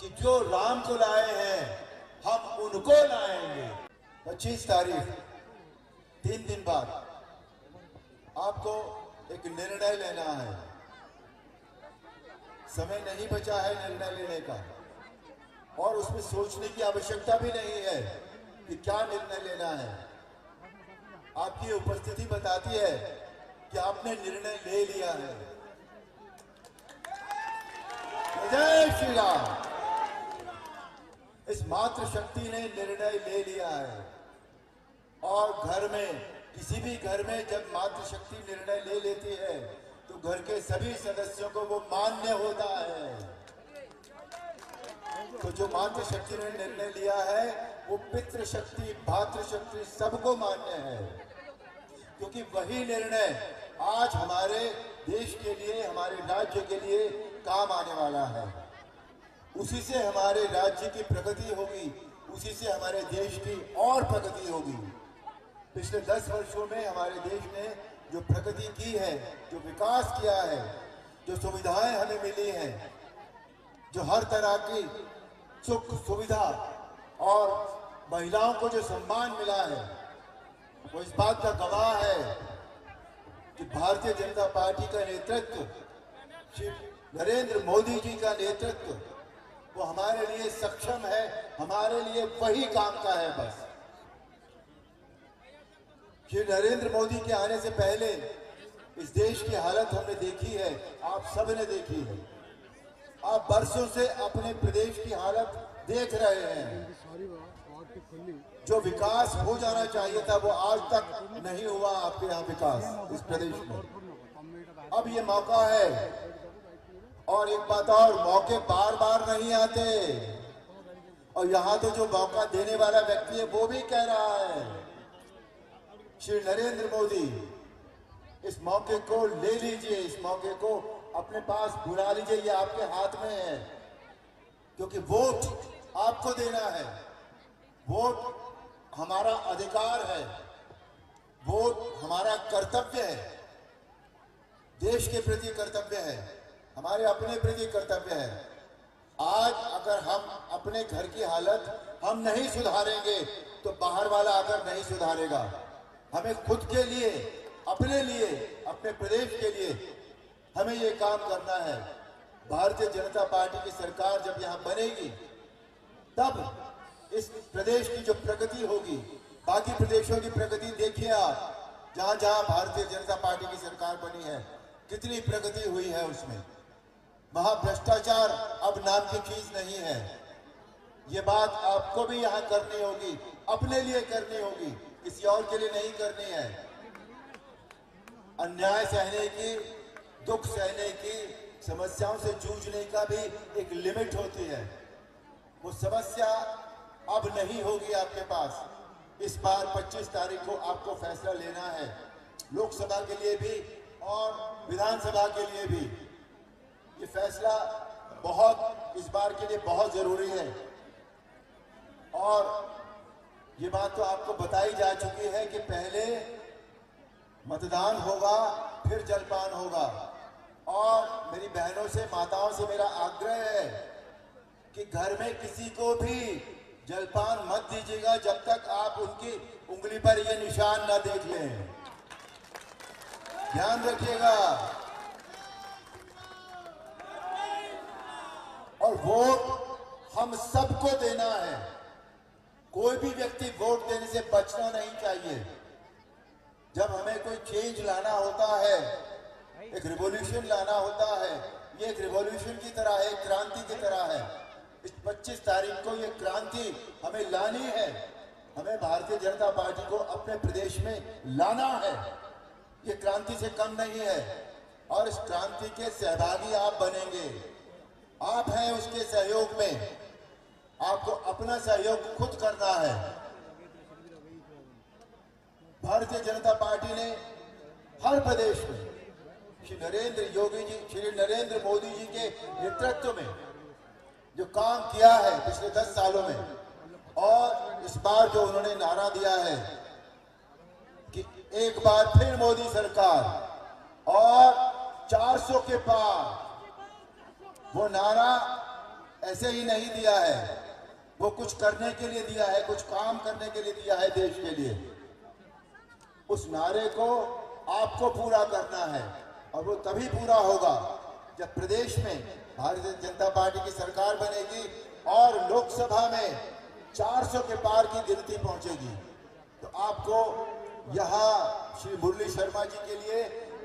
कि जो राम को लाए हैं हम उनको लाएंगे। 25 तारीख 3 दिन बाद आपको एक निर्णय लेना है। समय नहीं बचा है निर्णय लेने का, और उसमें सोचने की आवश्यकता भी नहीं है कि क्या निर्णय लेना है। आपकी उपस्थिति बताती है कि आपने निर्णय ले लिया है। जय श्री राम। इस मातृशक्ति ने निर्णय ले लिया है, और घर में, किसी भी घर में जब मातृशक्ति निर्णय ले लेती है तो घर के सभी सदस्यों को वो मान्य होता है। तो जो मातृशक्ति ने निर्णय लिया है वो पितृशक्ति, भातृशक्ति सबको मान्य है, क्योंकि वही निर्णय आज हमारे देश के लिए, हमारे राज्य के लिए काम आने वाला है। उसी से हमारे राज्य की प्रगति होगी, उसी से हमारे देश की और प्रगति होगी। पिछले 10 वर्षों में हमारे देश ने जो प्रगति की है, जो विकास किया है, जो सुविधाएं हमें मिली हैं, जो हर तरह की सुख सुविधा और महिलाओं को जो सम्मान मिला है, वो इस बात का गवाह है कि भारतीय जनता पार्टी का नेतृत्व, श्री नरेंद्र मोदी जी का नेतृत्व, वो हमारे लिए सक्षम है, हमारे लिए वही काम का है। बस श्री नरेंद्र मोदी के आने से पहले इस देश की हालत हमने देखी है, आप सब ने देखी है। आप बरसों से अपने प्रदेश की हालत देख रहे हैं। जो विकास हो जाना चाहिए था वो आज तक नहीं हुआ आपके यहाँ विकास इस प्रदेश में। अब ये मौका है, और एक बात और, मौके बार बार नहीं आते, और यहाँ तो जो मौका देने वाला व्यक्ति है वो भी कह रहा है, श्री नरेंद्र मोदी, इस मौके को ले लीजिए, इस मौके को अपने पास बुला लीजिए, ये आपके हाथ में है, क्योंकि वोट आपको देना है। वोट हमारा अधिकार है, वोट हमारा कर्तव्य है, देश के प्रति कर्तव्य है, हमारे अपने प्रति कर्तव्य है। आज अगर हम अपने घर की हालत हम नहीं सुधारेंगे तो बाहर वाला आकर नहीं सुधारेगा। हमें खुद के लिए, अपने लिए, अपने प्रदेश के लिए हमें ये काम करना है। भारतीय जनता पार्टी की सरकार जब यहाँ बनेगी तब इस प्रदेश की जो प्रगति होगी, बाकी प्रदेशों की प्रगति देखिए आप, जहां जहां भारतीय जनता पार्टी की सरकार बनी है कितनी प्रगति हुई है उसमें। वहां भ्रष्टाचार अब नाम की चीज नहीं है। ये बात आपको भी यहाँ करनी होगी, अपने लिए करनी होगी, किसी और के लिए नहीं करनी है। अन्याय सहने की, दुख सहने की, समस्याओं से जूझने का भी एक लिमिट होती है। वो समस्या अब नहीं होगी आपके पास। इस बार 25 तारीख को आपको फैसला लेना है, लोकसभा के लिए भी और विधानसभा के लिए भी। ये फैसला बहुत, इस बार के लिए बहुत जरूरी है, और ये बात तो आपको बताई जा चुकी है कि पहले मतदान होगा, फिर जलपान होगा। और मेरी बहनों से, माताओं से मेरा आग्रह है कि घर में किसी को भी जलपान मत दीजिएगा जब तक आप उनकी उंगली पर ये निशान ना देख लें। ध्यान रखिएगा। और वोट हम सबको देना है, कोई भी व्यक्ति वोट देने से बचना नहीं चाहिए। जब हमें कोई चेंज लाना होता है, एक रिवॉल्यूशन लाना होता है, ये एक रिवॉल्यूशन की तरह है, एक क्रांति की तरह है। इस 25 तारीख को ये क्रांति हमें लानी है, हमें भारतीय जनता पार्टी को अपने प्रदेश में लाना है। ये क्रांति से कम नहीं है, और इस क्रांति के सहभागी आप बनेंगे। आप हैं उसके सहयोग में, आपको अपना सहयोग खुद करना है। भारतीय जनता पार्टी ने हर प्रदेश में श्री नरेंद्र मोदी जी के नेतृत्व में जो काम किया है पिछले 10 सालों में, और इस बार जो उन्होंने नारा दिया है कि एक बार फिर मोदी सरकार, और 400 के पार, वो नारा ऐसे ही नहीं दिया है, वो कुछ करने के लिए दिया है, कुछ काम करने के लिए दिया है देश के लिए। उस नारे को आपको पूरा करना है और वो तभी पूरा होगा जब प्रदेश में भारतीय जनता पार्टी की सरकार बनेगी और लोकसभा में 400 के पार की गिनती पहुंचेगी। तो आपको यहाँ श्री मुरली शर्मा जी के लिए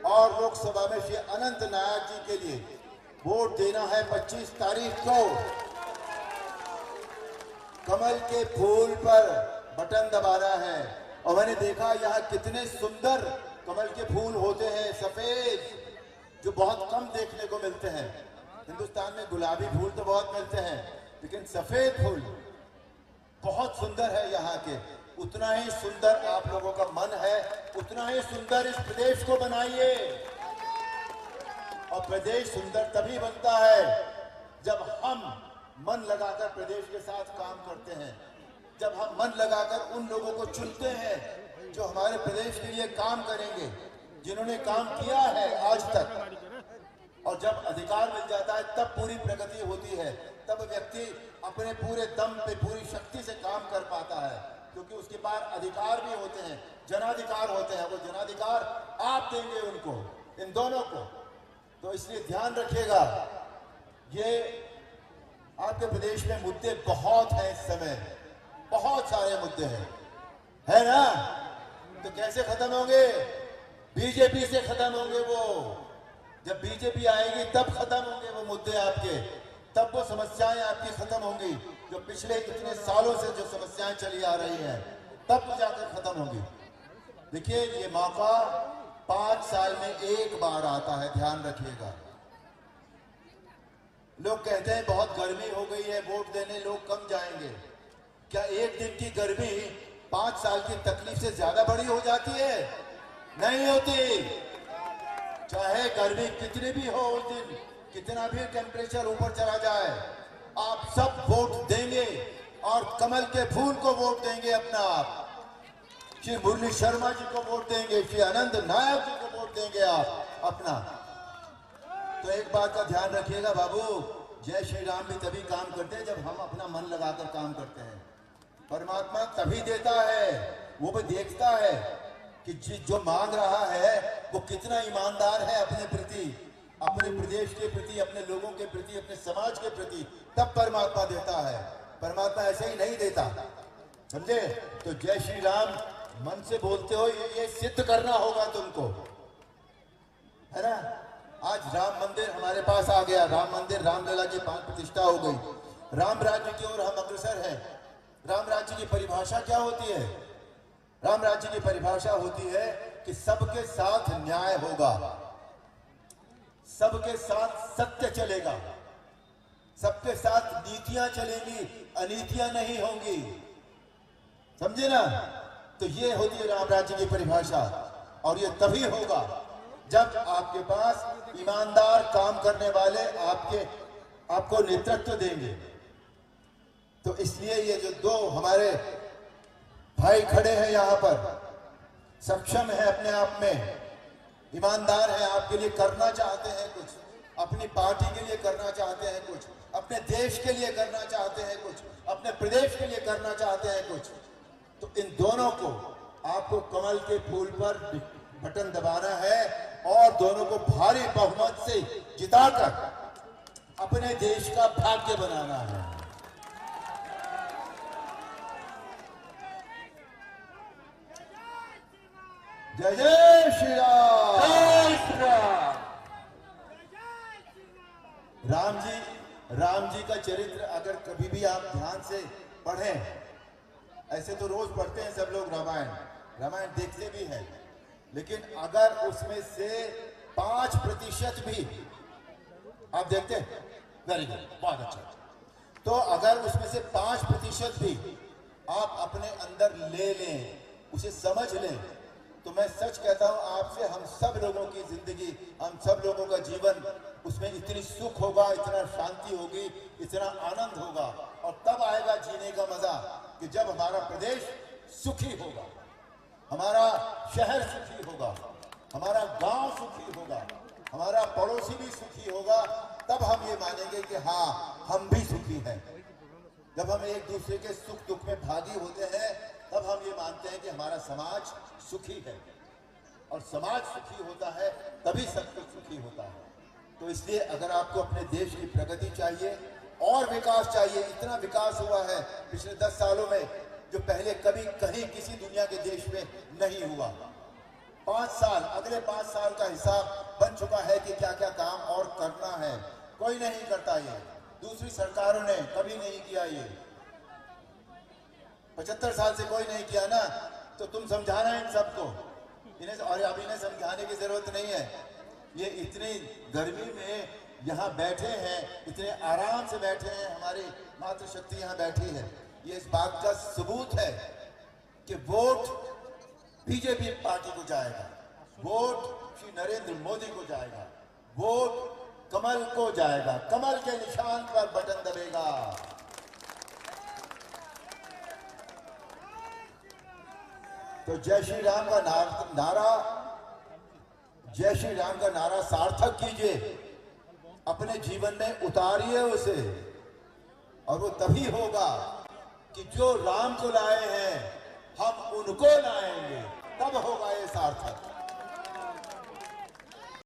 और लोकसभा में श्री अनंत नायक जी के लिए वोट देना है 25 तारीख को। कमल के फूल पर बटन दबाना है। और मैंने देखा यहाँ कितने सुंदर कमल के फूल होते हैं, सफेद, जो बहुत कम देखने को मिलते हैं। हिंदुस्तान में गुलाबी फूल तो बहुत मिलते हैं, लेकिन सफेद फूल बहुत सुंदर है यहाँ के। उतना ही सुंदर आप लोगों का मन है, उतना ही सुंदर इस प्रदेश को बनाइए। और प्रदेश सुंदर तभी बनता है जब हम मन लगाकर प्रदेश के साथ काम करते हैं, जब हम मन लगाकर उन लोगों को चुनते हैं जो हमारे प्रदेश के लिए काम करेंगे, जिन्होंने काम किया है आज तक। और जब अधिकार मिल जाता है तब पूरी प्रगति होती है, तब व्यक्ति अपने पूरे दम पे पूरी शक्ति से काम कर पाता है, क्योंकि उसके पास अधिकार भी होते हैं, जनाधिकार होते हैं। वो जनाधिकार आप देंगे उनको, इन दोनों को। तो इसलिए ध्यान रखिएगा, ये आपके प्रदेश में मुद्दे बहुत हैं इस समय, बहुत सारे मुद्दे हैं, है ना? तो कैसे खत्म होंगे? बीजेपी से खत्म होंगे वो। जब बीजेपी आएगी तब खत्म होंगे वो मुद्दे आपके, तब वो समस्याएं आपकी खत्म होंगी, जो पिछले इतने सालों से जो समस्याएं चली आ रही हैं, तब वो जाकर खत्म होंगी। देखिए, ये मौका 5 साल में एक बार आता है, ध्यान रखिएगा। लोग कहते हैं बहुत गर्मी हो गई है, वोट देने लोग कम जाएंगे। क्या एक दिन की गर्मी 5 साल की तकलीफ से ज्यादा बड़ी हो जाती है? नहीं होती। चाहे गर्मी कितनी भी हो, उस दिन कितना भी टेम्परेचर ऊपर चला जाए, आप सब वोट देंगे और कमल के फूल को वोट देंगे अपना। आप श्री मुरली शर्मा जी को वोट देंगे, श्री अनंत नायक जी को वोट देंगे आप अपना। तो एक बात का ध्यान रखिएगा बाबू, जय श्री राम भी तभी काम करते हैं जब हम अपना मन लगाकर काम करते हैं। परमात्मा तभी देता है, वो भी देखता है कि जो मांग रहा है वो कितना ईमानदार है अपने प्रति, अपने प्रदेश के प्रति, अपने लोगों के प्रति, अपने समाज के प्रति, तब परमात्मा देता है। परमात्मा ऐसे ही नहीं देता, समझे? तो जय श्री राम मन से बोलते हो, ये सिद्ध करना होगा तुमको, है ना? आज राम मंदिर हमारे पास आ गया, राम मंदिर, रामलला की प्राण प्रतिष्ठा हो गई, राम राज्य की ओर हम अग्रसर हैं। राम राज्य की परिभाषा क्या होती है? राम राज्य की परिभाषा होती है कि सबके साथ न्याय होगा, सबके साथ सत्य चलेगा, सबके साथ नीतियां चलेंगी, अनीतियां नहीं होंगी, समझे ना? तो ये होती है राम राज्य की परिभाषा। और ये तभी होगा जब आपके पास ईमानदार काम करने वाले आपको नेतृत्व देंगे। तो इसलिए ये जो दो हमारे भाई खड़े हैं यहाँ पर, सक्षम है अपने आप में, ईमानदार है, आपके लिए करना चाहते हैं कुछ, अपनी पार्टी के लिए करना चाहते हैं कुछ, अपने देश के लिए करना चाहते हैं कुछ, अपने प्रदेश के लिए करना चाहते हैं कुछ। तो इन दोनों को आपको कमल के फूल पर बटन दबाना है और दोनों को भारी बहुमत से जिताकर अपने देश का भाग्य बनाना है। जय जय श्री राम। जय श्री राम। राम जी का चरित्र अगर कभी भी आप ध्यान से पढ़ें, ऐसे तो रोज पढ़ते हैं सब लोग रामायण देखते भी हैं, लेकिन अगर उसमें से 5% भी आप देखते हैं, वेरी गुड, बहुत अच्छा। तो अगर उसमें से 5% भी आप अपने अंदर ले लें, उसे समझ लें, तो मैं सच कहता हूं आपसे, हम सब लोगों की जिंदगी, हम सब लोगों का जीवन, उसमें इतनी सुख होगा, इतना शांति होगी, इतना आनंद होगा। और तब आएगा जीने का मजा कि जब हमारा प्रदेश सुखी होगा, हमारा शहर सुखी होगा, हमारा गांव सुखी होगा, हमारा पड़ोसी भी सुखी होगा, तब हम ये मानेंगे कि हाँ, हम भी सुखी हैं। जब हम एक दूसरे के सुख दुख में भागी होते हैं, तब हम ये मानते हैं कि हमारा समाज सुखी है, और समाज सुखी होता है तभी सब कुछ सुखी होता है। तो इसलिए अगर आपको अपने देश की प्रगति चाहिए और विकास चाहिए, इतना विकास हुआ है पिछले 10 सालों में जो पहले कभी कहीं किसी दुनिया के देश में नहीं हुआ। 5 साल, अगले 5 साल का हिसाब बन चुका है कि क्या क्या काम और करना है। कोई नहीं करता, ये दूसरी सरकारों ने कभी नहीं किया। ये 75 साल से कोई नहीं किया ना, तो तुम समझाना इन सबको, इन्हें, और अब इन्हें समझाने की जरूरत नहीं है। ये इतनी गर्मी में यहाँ बैठे हैं, इतने आराम से बैठे हैं, हमारी मातृशक्ति यहाँ बैठी है। ये इस बात का सबूत है कि वोट बीजेपी पार्टी को जाएगा, वोट श्री नरेंद्र मोदी को जाएगा, वोट कमल को जाएगा, कमल के निशान पर बटन दबेगा। तो जय श्री राम का नारा, जय श्री राम का नारा सार्थक कीजिए, अपने जीवन में उतारिए उसे, और वो तभी होगा कि जो राम को लाए हैं हम उनको लाएंगे, तब होगा ये सार्थक।